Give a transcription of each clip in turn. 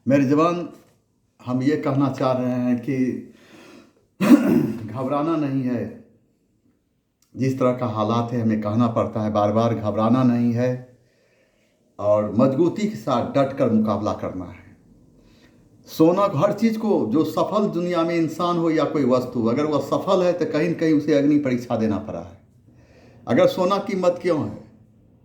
मेरे जवान, हम ये कहना चाह रहे हैं कि घबराना नहीं है। जिस तरह का हालात है हमें कहना पड़ता है बार बार, घबराना नहीं है और मजबूती के साथ डट कर मुकाबला करना है। सोना हर चीज़ को, जो सफल दुनिया में इंसान हो या कोई वस्तु, अगर वह सफल है तो कहीं न कहीं उसे अग्नि परीक्षा देना पड़ा है। अगर सोना कीमत क्यों है?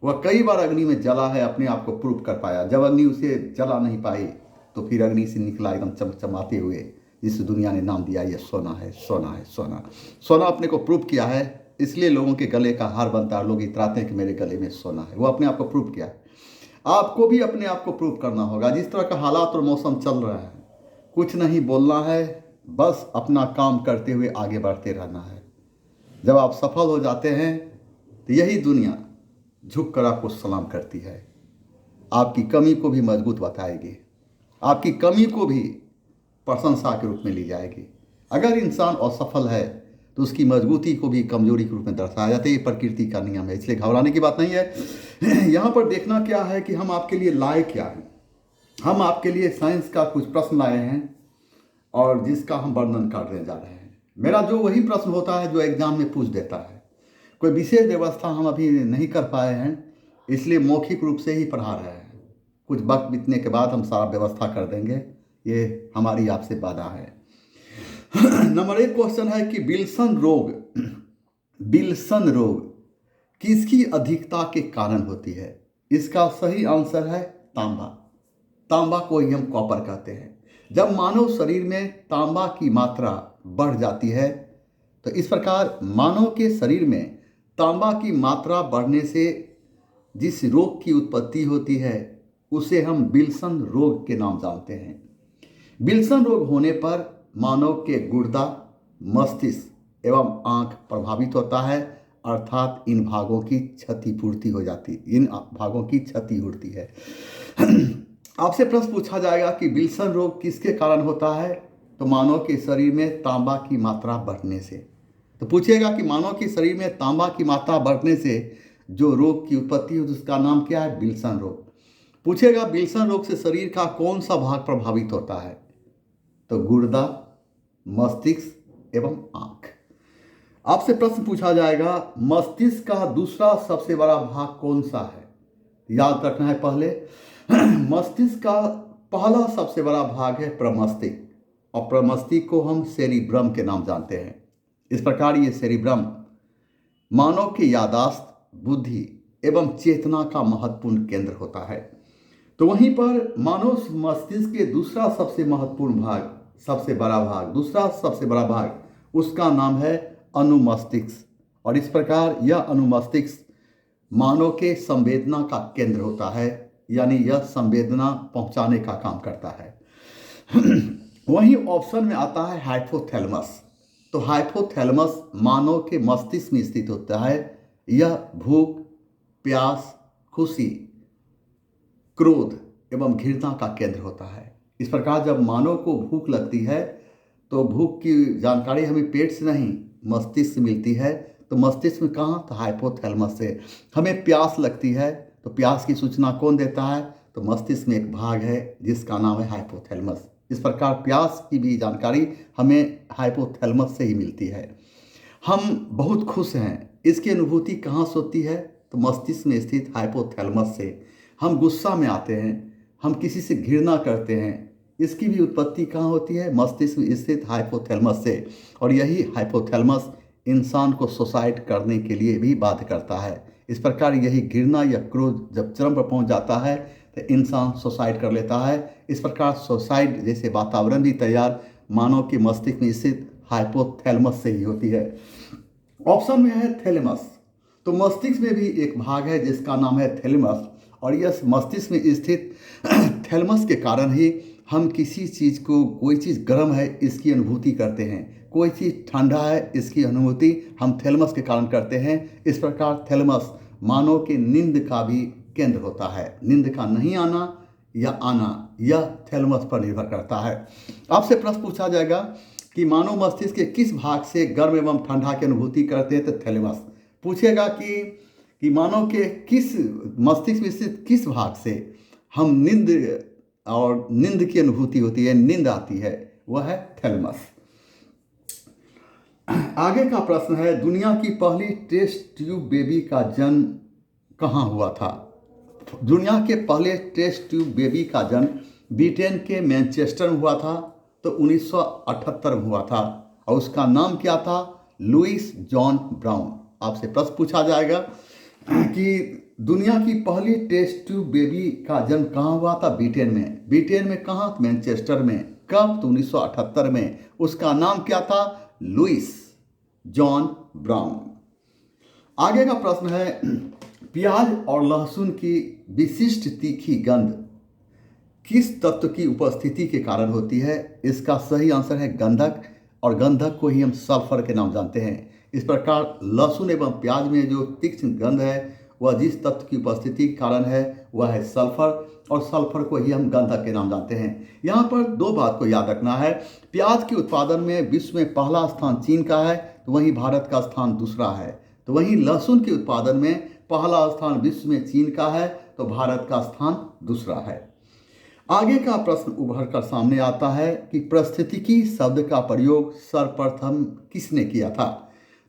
वह कई बार अग्नि में जला है, अपने आप को प्रूव कर पाया। जब अग्नि उसे जला नहीं पाई तो फिर अग्नि से निकला एकदम चमचमाते हुए, जिस दुनिया ने नाम दिया ये सोना है, सोना है, सोना। सोना अपने को प्रूव किया है, इसलिए लोगों के गले का हार बनता है। लोग इतराते हैं कि मेरे गले में सोना है। वो अपने आप को प्रूव किया है। आपको भी अपने आप को प्रूव करना होगा। जिस तरह का हालात और मौसम चल रहा है, कुछ नहीं बोलना है, बस अपना काम करते हुए आगे बढ़ते रहना है। जब आप सफल हो जाते हैं तो यही दुनिया झुक कर आपको सलाम करती है। आपकी कमी को भी मजबूत बताएगी, आपकी कमी को भी प्रशंसा के रूप में ली जाएगी। अगर इंसान असफल है तो उसकी मजबूती को भी कमजोरी के रूप में दर्शाया जाता है। ये प्रकृति का नियम है, इसलिए घबराने की बात नहीं है। यहाँ पर देखना क्या है कि हम आपके लिए लाए क्या है। हम आपके लिए साइंस का कुछ प्रश्न लाए हैं और जिसका हम वर्णन करने जा रहे हैं। मेरा जो वही प्रश्न होता है जो एग्जाम में पूछ देता है। कोई विशेष व्यवस्था हम अभी नहीं कर पाए हैं, इसलिए मौखिक रूप से ही पढ़ा रहे हैं। कुछ वक्त बीतने के बाद हम सारा व्यवस्था कर देंगे, ये हमारी आपसे वादा है। नंबर 1 क्वेश्चन है कि विल्सन रोग किसकी अधिकता के कारण होती है? इसका सही आंसर है तांबा। तांबा को ही हम कॉपर कहते हैं। जब मानव शरीर में तांबा की मात्रा बढ़ जाती है तो इस प्रकार मानव के शरीर में तांबा की मात्रा बढ़ने से जिस रोग की उत्पत्ति होती है उसे हम विल्सन रोग के नाम जानते हैं। विल्सन रोग होने पर मानव के गुर्दा, मस्तिष्क एवं आंख प्रभावित होता है, अर्थात इन भागों की क्षतिपूर्ति हो जाती, इन भागों की क्षति होती है। आपसे प्रश्न पूछा जाएगा कि विल्सन रोग किसके कारण होता है, तो मानव के शरीर में तांबा की मात्रा बढ़ने से। तो पूछेगा कि मानव के शरीर में तांबा की मात्रा बढ़ने से जो रोग की उत्पत्ति हो उसका नाम क्या है? विल्सन रोग। पूछेगा विल्सन रोग से शरीर का कौन सा भाग प्रभावित होता है, तो गुर्दा, मस्तिष्क एवं आंख। आपसे प्रश्न पूछा जाएगा मस्तिष्क का दूसरा सबसे बड़ा भाग कौन सा है? याद रखना है पहले, मस्तिष्क का पहला सबसे बड़ा भाग है प्रमस्तिष्क, और प्रमस्तिष्क को हम सेरिब्रम के नाम जानते हैं। इस प्रकार ये सेरिब्रम मानव की याददाश्त, बुद्धि एवं चेतना का महत्वपूर्ण केंद्र होता है। तो वहीं पर मानव मस्तिष्क के दूसरा सबसे महत्वपूर्ण भाग, सबसे बड़ा भाग, दूसरा सबसे बड़ा भाग, उसका नाम है अनुमस्तिष्क। और इस प्रकार यह अनुमस्तिष्क मानव के संवेदना का केंद्र होता है, यानी यह संवेदना पहुंचाने का काम करता है। वहीं ऑप्शन में आता है हाइपोथैलेमस। तो हाइपोथैलेमस मानव के मस्तिष्क में स्थित होता है। यह भूख, प्यास, खुशी, क्रोध एवं घृणा का केंद्र होता है। इस प्रकार जब मानव को भूख लगती है तो भूख की जानकारी हमें पेट से नहीं मस्तिष्क से मिलती है। तो मस्तिष्क में कहाँ? तो हाइपोथैलेमस से। हमें प्यास लगती है तो प्यास की सूचना कौन देता है? तो मस्तिष्क में एक भाग है जिसका नाम है हाइपोथैलेमस। इस प्रकार प्यास की भी जानकारी हमें हाइपोथैलेमस से ही मिलती है। हम बहुत खुश हैं, इसकी अनुभूति कहाँ से होती है? तो मस्तिष्क में स्थित हाइपोथैलेमस से। हम गुस्सा में आते हैं, हम किसी से घृणा करते हैं, इसकी भी उत्पत्ति कहाँ होती है? मस्तिष्क में स्थित हाइपोथैलेमस से। और यही हाइपोथैलेमस इंसान को सुसाइड करने के लिए भी बाध्य करता है। इस प्रकार यही घृणा या क्रोध जब चरम पर पहुंच जाता है तो इंसान सुसाइड कर लेता है। इस प्रकार सुसाइड जैसे वातावरण भी तैयार मानव के मस्तिष्क में स्थित हाइपोथैलेमस से ही होती है। ऑप्शन में है थैलेमस। तो मस्तिष्क में भी एक भाग है जिसका नाम है थैलेमस, और यह मस्तिष्क में स्थित थैलेमस के कारण ही हम किसी चीज़ को, कोई चीज़ गर्म है इसकी अनुभूति करते हैं, कोई चीज़ ठंडा है इसकी अनुभूति हम थैलेमस के कारण करते हैं। इस प्रकार थैलेमस मानव के नींद का भी केंद्र होता है। नींद का नहीं आना या आना यह थैलेमस पर निर्भर करता है। आपसे प्रश्न पूछा जाएगा कि मानव मस्तिष्क के किस भाग से गर्म एवं ठंडा की अनुभूति करते हैं? तो थैलेमस। पूछेगा कि मानव के किस मस्तिष्क में स्थित किस भाग से हम नींद और नींद की अनुभूति होती है, नींद आती है, वह है थैलेमस। आगे का प्रश्न है, दुनिया की पहली टेस्ट ट्यूब बेबी का जन्म कहाँ हुआ था? दुनिया के पहले टेस्ट ट्यूब बेबी का जन्म ब्रिटेन के मैनचेस्टर में हुआ था, तो 1978 में हुआ था, और उसका नाम क्या था? Louis John Brown. आपसे प्रश्न पूछा जाएगा कि दुनिया की पहली टेस्ट ट्यूब बेबी का जन्म कहाँ हुआ था? ब्रिटेन में। ब्रिटेन में कहाँ? मैनचेस्टर में। कब? तो 1978 में। उसका नाम क्या था? Louis John Brown. आगे का प्रश्न है, प्याज और लहसुन की विशिष्ट तीखी गंध किस तत्व की उपस्थिति के कारण होती है? इसका सही आंसर है गंधक, और गंधक को ही हम सल्फर के नाम जानते हैं। इस प्रकार लहसुन एवं प्याज में जो तीक्ष्ण गंध है वह जिस तत्व की उपस्थिति के कारण है वह है सल्फर, और सल्फर को ही हम गंधक के नाम जानते हैं। यहाँ पर दो बात को याद रखना है, प्याज के उत्पादन में विश्व में पहला स्थान चीन का है, तो वहीं भारत का स्थान दूसरा है। तो वहीं लहसुन के उत्पादन में पहला स्थान विश्व में चीन का है, तो भारत का स्थान दूसरा है। आगे का प्रश्न उभर कर सामने आता है कि पारिस्थितिकी शब्द का प्रयोग सर्वप्रथम किसने किया था?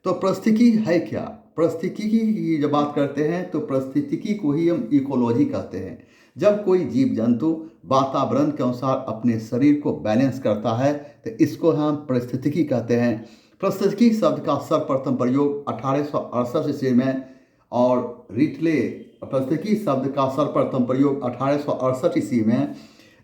तो पारिस्थितिकी है क्या? पारिस्थितिकी की जब बात करते हैं तो पारिस्थितिकी को ही हम इकोलॉजी कहते हैं। जब कोई जीव जंतु वातावरण के अनुसार अपने शरीर को बैलेंस करता है तो इसको हम पारिस्थितिकी कहते हैं। पारिस्थितिकी शब्द का सर्वप्रथम प्रयोग 1868 ईस्वी में, और रिटले पारिस्थितिकी शब्द का सर्वप्रथम प्रयोग 1868 ईस्वी में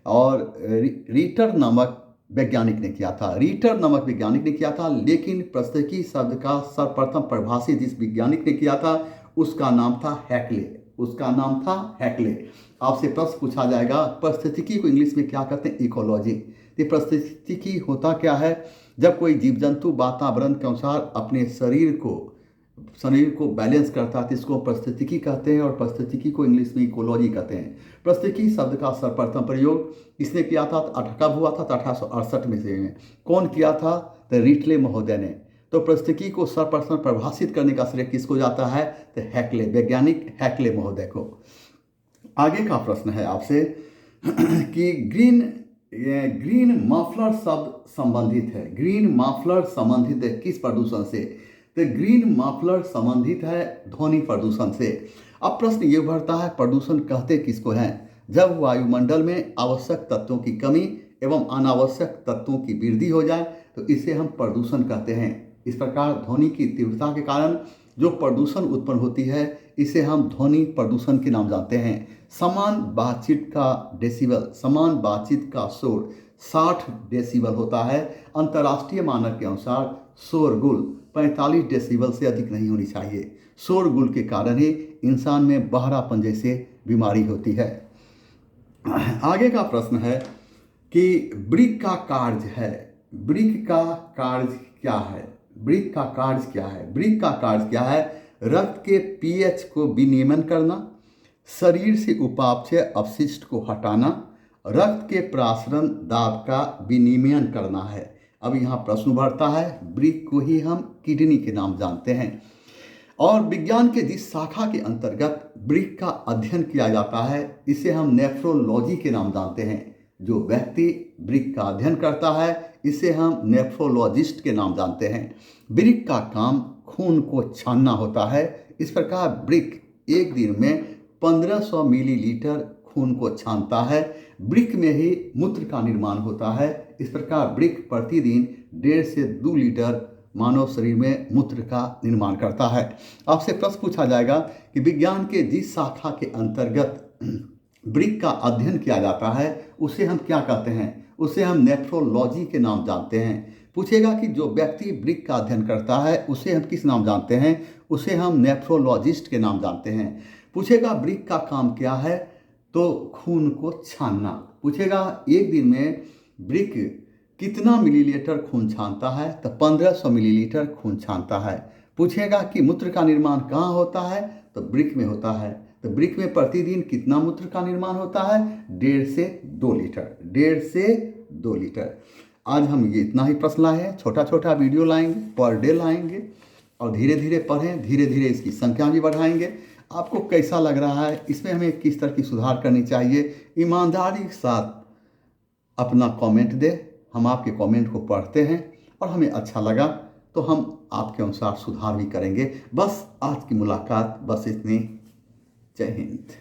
और रीटर नामक वैज्ञानिक ने किया था। रीटर नामक वैज्ञानिक ने किया था, लेकिन पारिस्थितिकी शब्द का सर्वप्रथम परिभाषित जिस वैज्ञानिक ने किया था उसका नाम था हैकले। उसका नाम था हैकले। आपसे प्रश्न पूछा जाएगा पारिस्थितिकी को इंग्लिश में क्या कहते हैं? इकोलॉजी। तो पारिस्थितिकी होता क्या है? जब कोई जीव जंतु वातावरण के अनुसार अपने शरीर को बैलेंस करता है तो इसको पारिस्थितिकी कहते हैं, और पारिस्थितिकी को इंग्लिश में इकोलॉजी कहते हैं। पारिस्थितिकी शब्द का सर्वप्रथम प्रयोग किसने किया था? कब हुआ था? तो 1868 में से। कौन किया था? तो रिटले महोदय ने। तो पारिस्थितिकी को सर्वप्रथम परिभाषित करने का श्रेय किसको जाता है? तो हैकले, वैज्ञानिक हैकले महोदय को। आगे का प्रश्न है आपसे कि ग्रीन मफलर शब्द संबंधित है। ग्रीन मफलर संबंधित है किस प्रदूषण से? तो ग्रीन मफलर संबंधित है ध्वनि प्रदूषण से। अब प्रश्न ये उभरता है, प्रदूषण कहते किसको हैं? जब वायुमंडल में आवश्यक तत्वों की कमी एवं अनावश्यक तत्वों की वृद्धि हो जाए तो इसे हम प्रदूषण कहते हैं। इस प्रकार ध्वनि की तीव्रता के कारण जो प्रदूषण उत्पन्न होती है इसे हम ध्वनि प्रदूषण के नाम जानते हैं। समान बातचीत का डेसिबल, समान बातचीत का शोर 60 डेसिबल होता है। अंतर्राष्ट्रीय मानक के अनुसार शोरगुल 45 डेसिबल से अधिक नहीं होनी चाहिए। शोरगुल के कारण ही इंसान में बहरापन जैसे बीमारी होती है। आगे का प्रश्न है कि ब्रिक का कार्य है। ब्रिक का कार्य क्या है? ब्रिक का कार्य क्या है? ब्रिक का कार्य क्या है? रक्त के पीएच को विनियमन करना, शरीर से उपापचय अपशिष्ट को हटाना, रक्त के प्रासरण दाब का विनियमन करना है। अब यहाँ प्रश्न उभरता है, ब्रिक को ही हम किडनी के नाम जानते हैं, और विज्ञान के जिस शाखा के अंतर्गत ब्रिक का अध्ययन किया जाता है इसे हम नेफ्रोलॉजी के नाम जानते हैं। जो व्यक्ति ब्रिक का अध्ययन करता है इसे हम नेफ्रोलॉजिस्ट के नाम जानते हैं। ब्रिक का काम खून को छानना होता है। इस प्रकार ब्रिक एक दिन में 1500 मिलीलीटर खून को छानता है। ब्रिक में ही मूत्र का निर्माण होता है। इस प्रकार ब्रिक प्रतिदिन 1.5 से 2 लीटर मानव शरीर में मूत्र का निर्माण करता है। आपसे प्रश्न पूछा जाएगा कि विज्ञान के जिस शाखा के अंतर्गत ब्रिक का अध्ययन किया जाता है उसे हम क्या कहते हैं? उसे हम नेफ्रोलॉजी के नाम जानते हैं। पूछेगा कि जो व्यक्ति ब्रिक का अध्ययन करता है उसे हम किस नाम जानते हैं? उसे हम नेफ्रोलॉजिस्ट के नाम जानते हैं। पूछेगा ब्रिक का काम क्या है? तो खून को छानना। पूछेगा एक दिन में ब्रिक कितना मिलीलीटर खून छानता है? तो 1500 मिलीलीटर खून छानता है। पूछेगा कि मूत्र का निर्माण कहाँ होता है? तो ब्रिक में होता है। तो ब्रिक में प्रतिदिन कितना मूत्र का निर्माण होता है? 1.5 से 2 लीटर। 1.5 से 2 लीटर। आज हम ये इतना ही प्रश्न लाए हैं। छोटा छोटा वीडियो लाएंगे, पर डे लाएंगे, और धीरे धीरे पढ़ें, धीरे धीरे इसकी संख्या भी बढ़ाएंगे। आपको कैसा लग रहा है? इसमें हमें किस तरह की सुधार करनी चाहिए? ईमानदारी के साथ अपना कमेंट दें। हम आपके कमेंट को पढ़ते हैं और हमें अच्छा लगा तो हम आपके अनुसार सुधार भी करेंगे। बस आज की मुलाकात बस इतनी। जय हिंद।